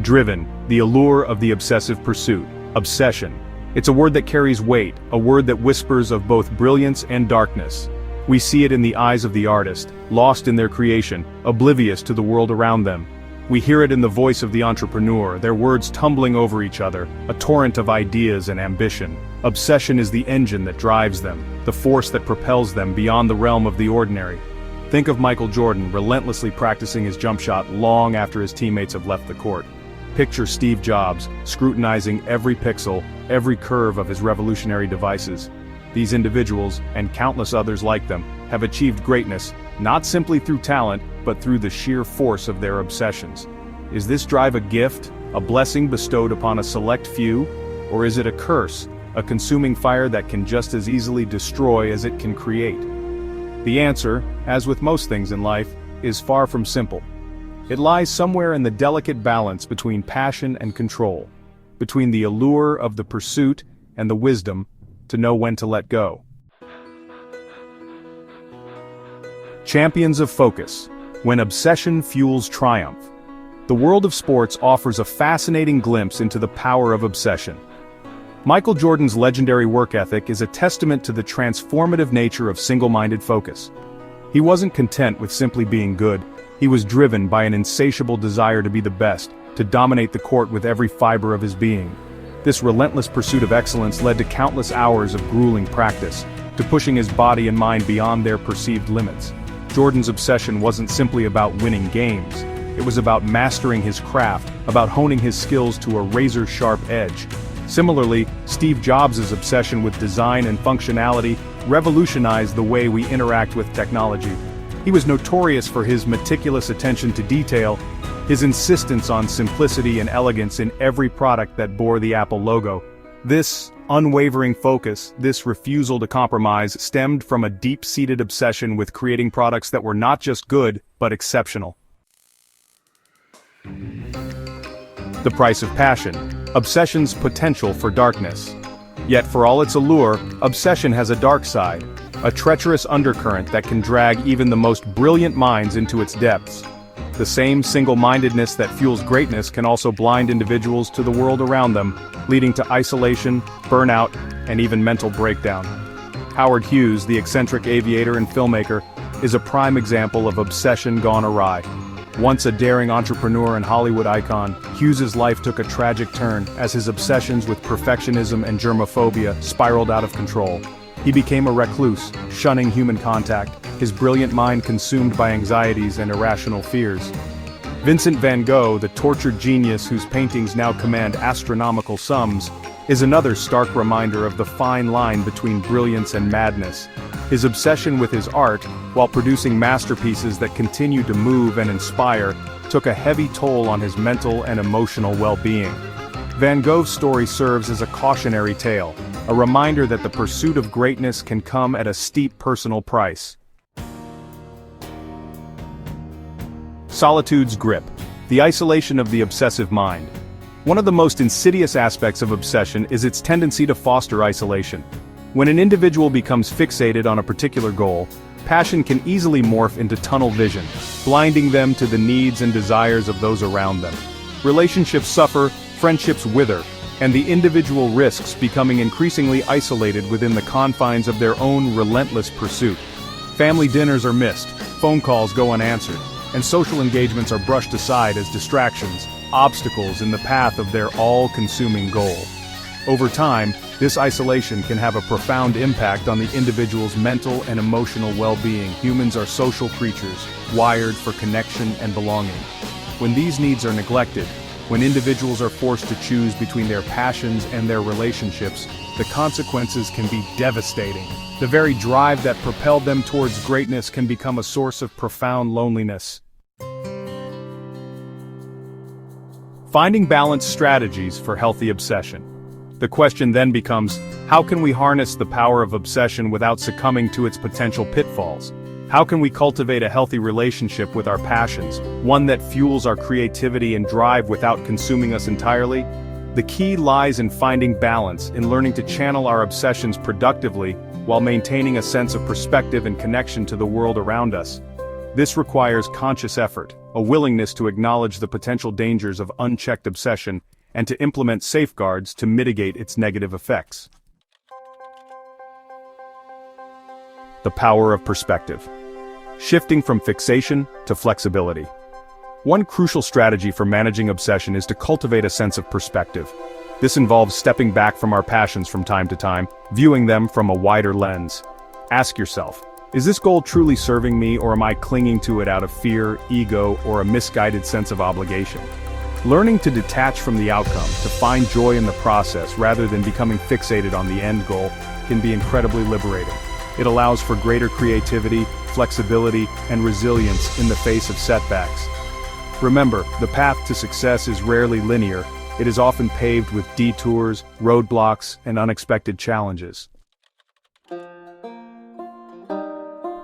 Driven, the allure of the obsessive pursuit. Obsession. It's a word that carries weight, a word that whispers of both brilliance and darkness. We see it in the eyes of the artist, lost in their creation, oblivious to the world around them. We hear it in the voice of the entrepreneur, their words tumbling over each other, a torrent of ideas and ambition. Obsession is the engine that drives them, the force that propels them beyond the realm of the ordinary. Think of Michael Jordan relentlessly practicing his jump shot long after his teammates have left the court. Picture Steve Jobs, scrutinizing every pixel, every curve of his revolutionary devices. These individuals, and countless others like them, have achieved greatness, not simply through talent, but through the sheer force of their obsessions. Is this drive a gift, a blessing bestowed upon a select few? Or is it a curse, a consuming fire that can just as easily destroy as it can create? The answer, as with most things in life, is far from simple. It lies somewhere in the delicate balance between passion and control, between the allure of the pursuit and the wisdom to know when to let go. Champions of focus. When obsession fuels triumph. The world of sports offers a fascinating glimpse into the power of obsession. Michael Jordan's legendary work ethic is a testament to the transformative nature of single-minded focus. He wasn't content with simply being good. He was driven by an insatiable desire to be the best, to dominate the court with every fiber of his being. This relentless pursuit of excellence led to countless hours of grueling practice, to pushing his body and mind beyond their perceived limits. Jordan's obsession wasn't simply about winning games. It was about mastering his craft, about honing his skills to a razor-sharp edge. Similarly, Steve Jobs' obsession with design and functionality revolutionized the way we interact with technology. He was notorious for his meticulous attention to detail, his insistence on simplicity and elegance in every product that bore the Apple logo. This unwavering focus, this refusal to compromise, stemmed from a deep-seated obsession with creating products that were not just good, but exceptional. The price of passion. Obsession's potential for darkness. Yet for all its allure, obsession has a dark side, a treacherous undercurrent that can drag even the most brilliant minds into its depths. The same single-mindedness that fuels greatness can also blind individuals to the world around them, leading to isolation, burnout, and even mental breakdown. Howard Hughes, the eccentric aviator and filmmaker, is a prime example of obsession gone awry. Once a daring entrepreneur and Hollywood icon, Hughes's life took a tragic turn as his obsessions with perfectionism and germophobia spiraled out of control. He became a recluse, shunning human contact, his brilliant mind consumed by anxieties and irrational fears. Vincent van Gogh, the tortured genius whose paintings now command astronomical sums, is another stark reminder of the fine line between brilliance and madness. His obsession with his art, while producing masterpieces that continue to move and inspire, took a heavy toll on his mental and emotional well-being. Van Gogh's story serves as a cautionary tale, a reminder that the pursuit of greatness can come at a steep personal price. Solitude's grip. The isolation of the obsessive mind. One of the most insidious aspects of obsession is its tendency to foster isolation. When an individual becomes fixated on a particular goal, passion can easily morph into tunnel vision, blinding them to the needs and desires of those around them. Relationships suffer, friendships wither, and the individual risks becoming increasingly isolated within the confines of their own relentless pursuit. Family dinners are missed, phone calls go unanswered, and social engagements are brushed aside as distractions, obstacles in the path of their all-consuming goal. Over time, this isolation can have a profound impact on the individual's mental and emotional well-being. Humans are social creatures, wired for connection and belonging. When these needs are neglected, when individuals are forced to choose between their passions and their relationships, the consequences can be devastating. The very drive that propelled them towards greatness can become a source of profound loneliness. Finding balanced strategies for healthy obsession. The question then becomes, how can we harness the power of obsession without succumbing to its potential pitfalls? How can we cultivate a healthy relationship with our passions, one that fuels our creativity and drive without consuming us entirely? The key lies in finding balance, in learning to channel our obsessions productively, while maintaining a sense of perspective and connection to the world around us. This requires conscious effort, a willingness to acknowledge the potential dangers of unchecked obsession, and to implement safeguards to mitigate its negative effects. The power of perspective. Shifting from fixation to flexibility. One crucial strategy for managing obsession is to cultivate a sense of perspective. This involves stepping back from our passions from time to time, viewing them from a wider lens. Ask yourself, is this goal truly serving me, or am I clinging to it out of fear, ego, or a misguided sense of obligation? Learning to detach from the outcome, to find joy in the process rather than becoming fixated on the end goal, can be incredibly liberating. It allows for greater creativity, flexibility, and resilience in the face of setbacks. Remember, the path to success is rarely linear. It is often paved with detours, roadblocks, and unexpected challenges.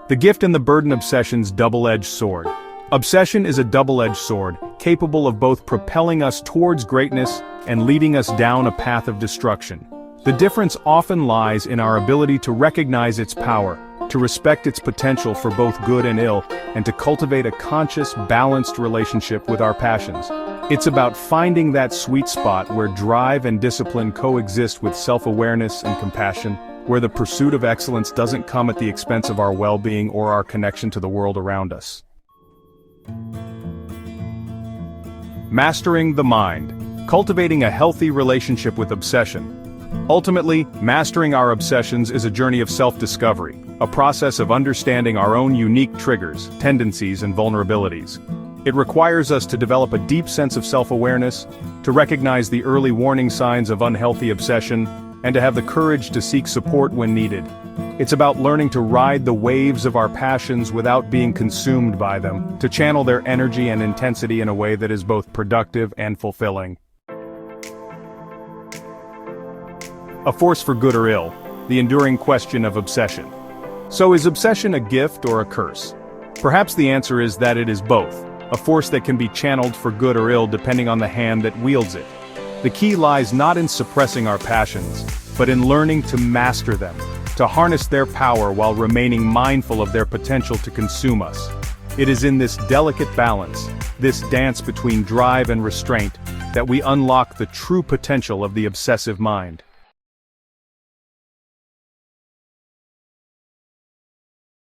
The gift and the burden. Obsession's double-edged sword. Obsession is a double-edged sword, capable of both propelling us towards greatness and leading us down a path of destruction. The difference often lies in our ability to recognize its power, to respect its potential for both good and ill, and to cultivate a conscious, balanced relationship with our passions. It's about finding that sweet spot where drive and discipline coexist with self-awareness and compassion, where the pursuit of excellence doesn't come at the expense of our well-being or our connection to the world around us. Mastering the mind. Cultivating a healthy relationship with obsession. Ultimately, mastering our obsessions is a journey of self-discovery, a process of understanding our own unique triggers, tendencies, and vulnerabilities. It requires us to develop a deep sense of self-awareness, to recognize the early warning signs of unhealthy obsession, and to have the courage to seek support when needed. It's about learning to ride the waves of our passions without being consumed by them, to channel their energy and intensity in a way that is both productive and fulfilling. A force for good or ill, the enduring question of obsession. So is obsession a gift or a curse? Perhaps the answer is that it is both, a force that can be channeled for good or ill depending on the hand that wields it. The key lies not in suppressing our passions, but in learning to master them, to harness their power while remaining mindful of their potential to consume us. It is in this delicate balance, this dance between drive and restraint, that we unlock the true potential of the obsessive mind.